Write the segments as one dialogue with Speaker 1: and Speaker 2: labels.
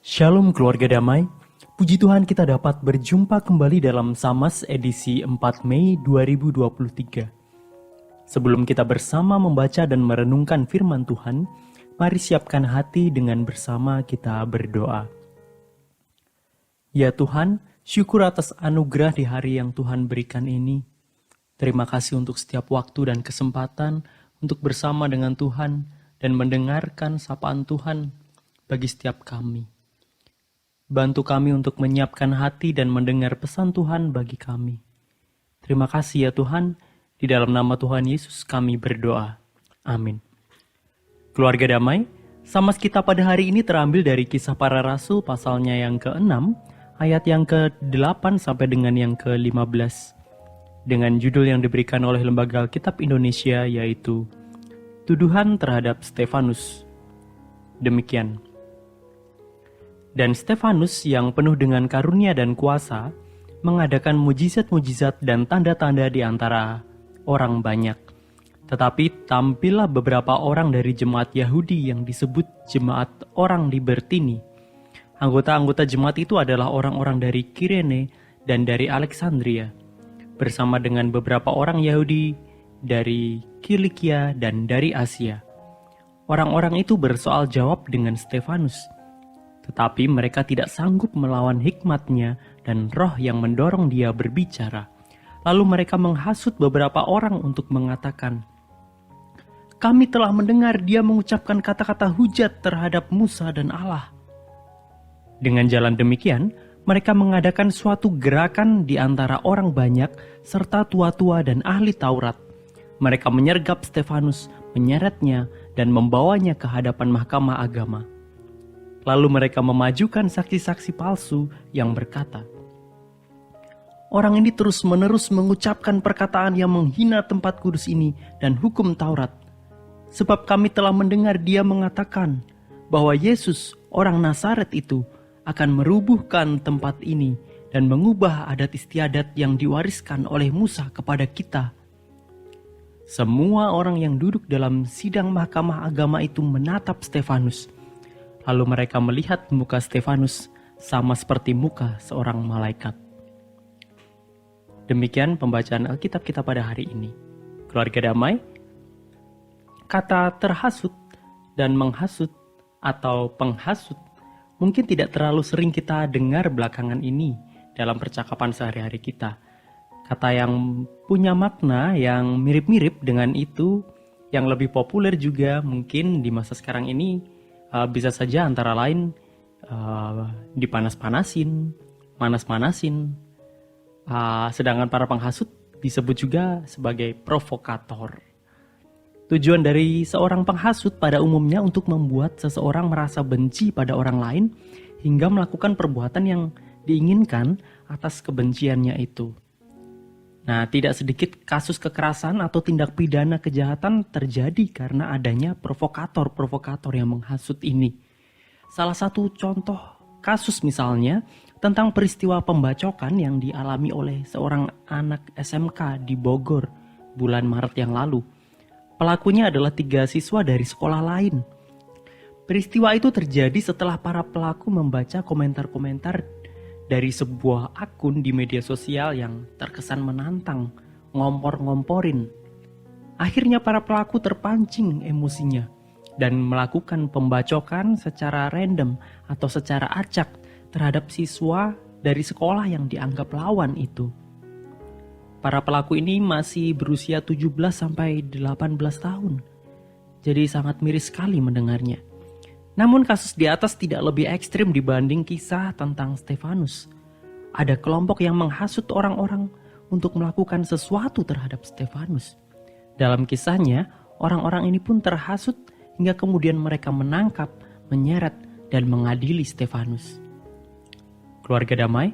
Speaker 1: Shalom keluarga damai, puji Tuhan kita dapat berjumpa kembali dalam Samas edisi 4 Mei 2023. Sebelum kita bersama membaca dan merenungkan firman Tuhan, mari siapkan hati dengan bersama kita berdoa. Ya Tuhan, syukur atas anugerah di hari yang Tuhan berikan ini. Terima kasih untuk setiap waktu dan kesempatan untuk bersama dengan Tuhan dan mendengarkan sapaan Tuhan bagi setiap kami. Bantu kami untuk menyiapkan hati dan mendengar pesan Tuhan bagi kami. Terima kasih ya Tuhan, di dalam nama Tuhan Yesus kami berdoa. Amin. Keluarga damai, Samas kita pada hari ini terambil dari Kisah Para Rasul pasalnya yang ke-6, ayat yang ke-8 sampai dengan yang ke-15. Dengan judul yang diberikan oleh Lembaga Alkitab Indonesia yaitu Tuduhan terhadap Stefanus. Demikian. Dan Stefanus yang penuh dengan karunia dan kuasa mengadakan mujizat-mujizat dan tanda-tanda di antara orang banyak. Tetapi tampillah beberapa orang dari jemaat Yahudi yang disebut jemaat orang Libertini. Anggota-anggota jemaat itu adalah orang-orang dari Kirene dan dari Alexandria, bersama dengan beberapa orang Yahudi dari Kilikia dan dari Asia. Orang-orang itu bersoal jawab dengan Stefanus. Tetapi mereka tidak sanggup melawan hikmatnya dan roh yang mendorong dia berbicara. Lalu mereka menghasut beberapa orang untuk mengatakan, "Kami telah mendengar dia mengucapkan kata-kata hujat terhadap Musa dan Allah." Dengan jalan demikian, mereka mengadakan suatu gerakan di antara orang banyak serta tua-tua dan ahli Taurat. Mereka menyergap Stefanus, menyeretnya, dan membawanya ke hadapan mahkamah agama. Lalu mereka memajukan saksi-saksi palsu yang berkata, "Orang ini terus-menerus mengucapkan perkataan yang menghina tempat kudus ini dan hukum Taurat. Sebab kami telah mendengar dia mengatakan bahwa Yesus, orang Nazaret itu, akan merubuhkan tempat ini dan mengubah adat istiadat yang diwariskan oleh Musa kepada kita." Semua orang yang duduk dalam sidang mahkamah agama itu menatap Stefanus. Lalu mereka melihat muka Stefanus sama seperti muka seorang malaikat. Demikian pembacaan Alkitab kita pada hari ini. Keluarga damai, kata terhasut dan menghasut atau penghasut mungkin tidak terlalu sering kita dengar belakangan ini dalam percakapan sehari-hari kita. Kata yang punya makna yang mirip-mirip dengan itu, yang lebih populer juga mungkin di masa sekarang ini, bisa saja antara lain dipanas-panasin, manas-manasin. Sedangkan para penghasut disebut juga sebagai provokator. Tujuan dari seorang penghasut pada umumnya untuk membuat seseorang merasa benci pada orang lain hingga melakukan perbuatan yang diinginkan atas kebenciannya itu. Nah, tidak sedikit kasus kekerasan atau tindak pidana kejahatan terjadi karena adanya provokator-provokator yang menghasut ini. Salah satu contoh kasus misalnya tentang peristiwa pembacokan yang dialami oleh seorang anak SMK di Bogor bulan Maret yang lalu. Pelakunya adalah 3 siswa dari sekolah lain. Peristiwa itu terjadi setelah para pelaku membaca komentar-komentar dari sebuah akun di media sosial yang terkesan menantang, ngompor-ngomporin. Akhirnya para pelaku terpancing emosinya dan melakukan pembacokan secara random atau secara acak terhadap siswa dari sekolah yang dianggap lawan itu. Para pelaku ini masih berusia 17-18 tahun. Jadi sangat miris sekali mendengarnya. Namun kasus di atas tidak lebih ekstrim dibanding kisah tentang Stefanus. Ada kelompok yang menghasut orang-orang untuk melakukan sesuatu terhadap Stefanus. Dalam kisahnya, orang-orang ini pun terhasut hingga kemudian mereka menangkap, menyeret, dan mengadili Stefanus. Keluarga damai,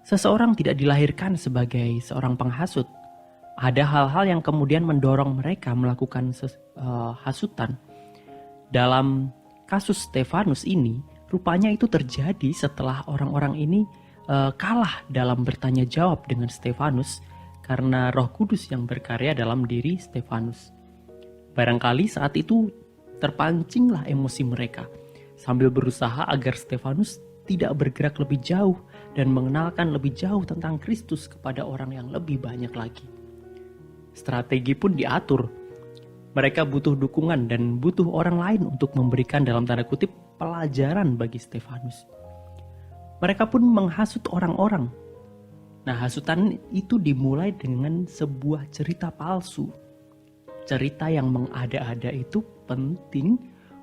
Speaker 1: seseorang tidak dilahirkan sebagai seorang penghasut. Ada hal-hal yang kemudian mendorong mereka melakukan hasutan. Dalam kasus Stefanus ini, rupanya itu terjadi setelah orang-orang ini kalah dalam bertanya jawab dengan Stefanus karena Roh Kudus yang berkarya dalam diri Stefanus. Barangkali saat itu terpancinglah emosi mereka sambil berusaha agar Stefanus tidak bergerak lebih jauh dan mengenalkan lebih jauh tentang Kristus kepada orang yang lebih banyak lagi. Strategi pun diatur. Mereka butuh dukungan dan butuh orang lain untuk memberikan dalam tanda kutip pelajaran bagi Stefanus. Mereka pun menghasut orang-orang. Nah, hasutan itu dimulai dengan sebuah cerita palsu. Cerita yang mengada-ada itu penting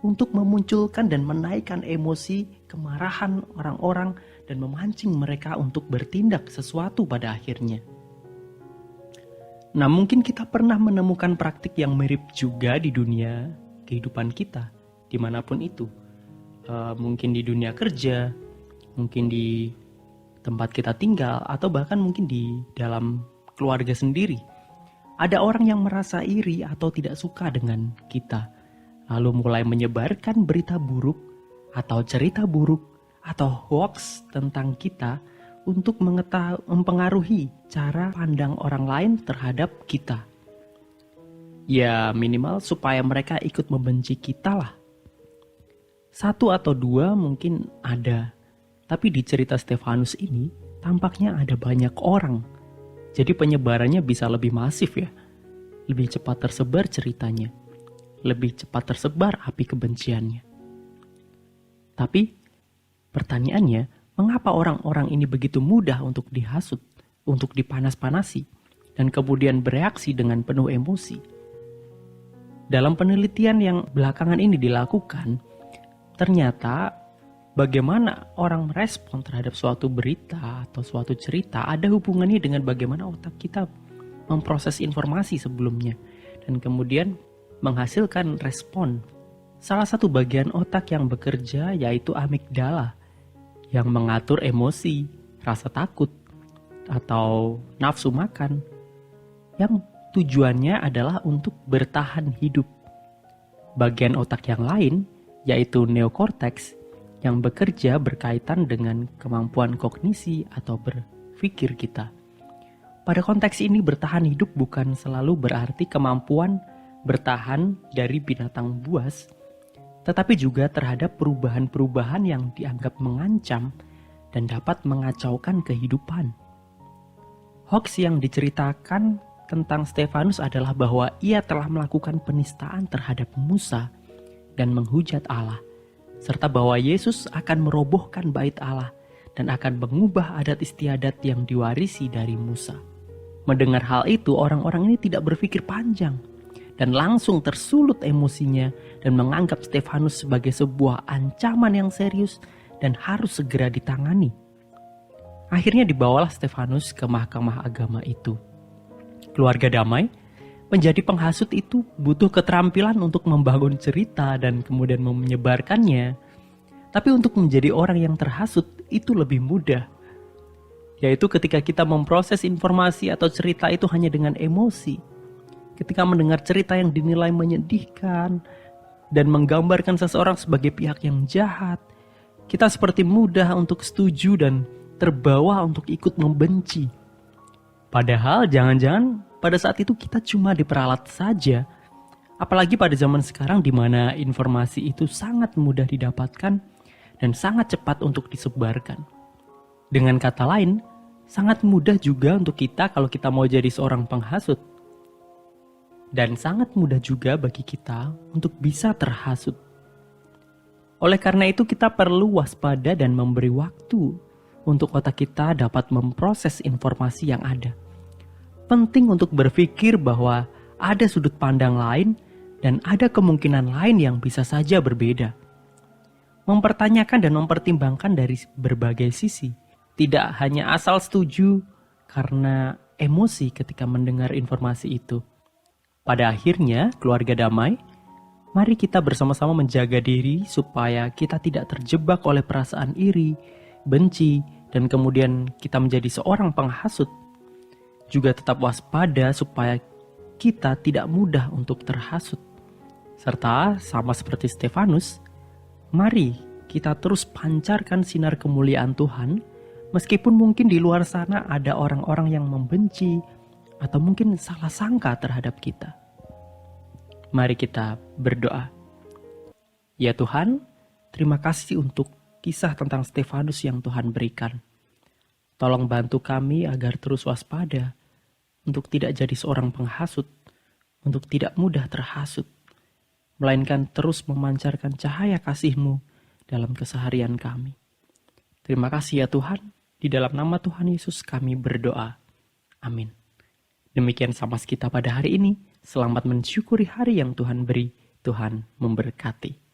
Speaker 1: untuk memunculkan dan menaikkan emosi, kemarahan orang-orang dan memancing mereka untuk bertindak sesuatu pada akhirnya. Nah, mungkin kita pernah menemukan praktik yang mirip juga di dunia kehidupan kita, dimanapun itu. Mungkin di dunia kerja, mungkin di tempat kita tinggal, atau bahkan mungkin di dalam keluarga sendiri. Ada orang yang merasa iri atau tidak suka dengan kita, lalu mulai menyebarkan berita buruk atau cerita buruk atau hoax tentang kita untuk mempengaruhi cara pandang orang lain terhadap kita. Ya minimal supaya mereka ikut membenci kita lah. Satu atau dua mungkin ada, tapi di cerita Stefanus ini tampaknya ada banyak orang. Jadi penyebarannya bisa lebih masif ya. Lebih cepat tersebar ceritanya. Lebih cepat tersebar api kebenciannya. Tapi pertanyaannya, mengapa orang-orang ini begitu mudah untuk dihasut, untuk dipanas-panasi, dan kemudian bereaksi dengan penuh emosi? Dalam penelitian yang belakangan ini dilakukan, ternyata bagaimana orang merespon terhadap suatu berita atau suatu cerita ada hubungannya dengan bagaimana otak kita memproses informasi sebelumnya dan kemudian menghasilkan respon. Salah satu bagian otak yang bekerja yaitu amigdala yang mengatur emosi, rasa takut, atau nafsu makan yang tujuannya adalah untuk bertahan hidup. Bagian otak yang lain yaitu neokorteks yang bekerja berkaitan dengan kemampuan kognisi atau berpikir kita. Pada konteks ini bertahan hidup bukan selalu berarti kemampuan bertahan dari binatang buas, tetapi juga terhadap perubahan-perubahan yang dianggap mengancam dan dapat mengacaukan kehidupan. Hoax yang diceritakan tentang Stefanus adalah bahwa ia telah melakukan penistaan terhadap Musa dan menghujat Allah, serta bahwa Yesus akan merobohkan bait Allah dan akan mengubah adat istiadat yang diwarisi dari Musa. Mendengar hal itu, orang-orang ini tidak berpikir panjang dan langsung tersulut emosinya dan menganggap Stefanus sebagai sebuah ancaman yang serius dan harus segera ditangani. Akhirnya dibawalah Stefanus ke mahkamah agama itu. Keluarga damai, menjadi penghasut itu butuh keterampilan untuk membangun cerita dan kemudian menyebarkannya. Tapi untuk menjadi orang yang terhasut itu lebih mudah. Yaitu ketika kita memproses informasi atau cerita itu hanya dengan emosi. Ketika mendengar cerita yang dinilai menyedihkan dan menggambarkan seseorang sebagai pihak yang jahat, kita seperti mudah untuk setuju dan terbawa untuk ikut membenci. Padahal jangan-jangan pada saat itu kita cuma diperalat saja. Apalagi pada zaman sekarang di mana informasi itu sangat mudah didapatkan dan sangat cepat untuk disebarkan. Dengan kata lain, sangat mudah juga untuk kita kalau kita mau jadi seorang penghasut. Dan sangat mudah juga bagi kita untuk bisa terhasut. Oleh karena itu kita perlu waspada dan memberi waktu untuk otak kita dapat memproses informasi yang ada. Penting untuk berpikir bahwa ada sudut pandang lain dan ada kemungkinan lain yang bisa saja berbeda. Mempertanyakan dan mempertimbangkan dari berbagai sisi. Tidak hanya asal setuju karena emosi ketika mendengar informasi itu. Pada akhirnya, keluarga damai, mari kita bersama-sama menjaga diri supaya kita tidak terjebak oleh perasaan iri, benci, dan kemudian kita menjadi seorang penghasut. Juga tetap waspada supaya kita tidak mudah untuk terhasut. Serta sama seperti Stefanus, mari kita terus pancarkan sinar kemuliaan Tuhan, meskipun mungkin di luar sana ada orang-orang yang membenci atau mungkin salah sangka terhadap kita. Mari kita berdoa. Ya Tuhan,
Speaker 2: Terima kasih untuk kisah tentang Stefanus yang Tuhan berikan. Tolong bantu kami agar terus waspada, untuk tidak jadi seorang penghasut, untuk tidak mudah terhasut, melainkan terus memancarkan cahaya kasih-Mu dalam keseharian kami. Terima kasih ya Tuhan, di dalam nama Tuhan Yesus kami berdoa. Amin. Demikian Samas kita pada hari ini. Selamat mensyukuri hari yang Tuhan beri. Tuhan memberkati.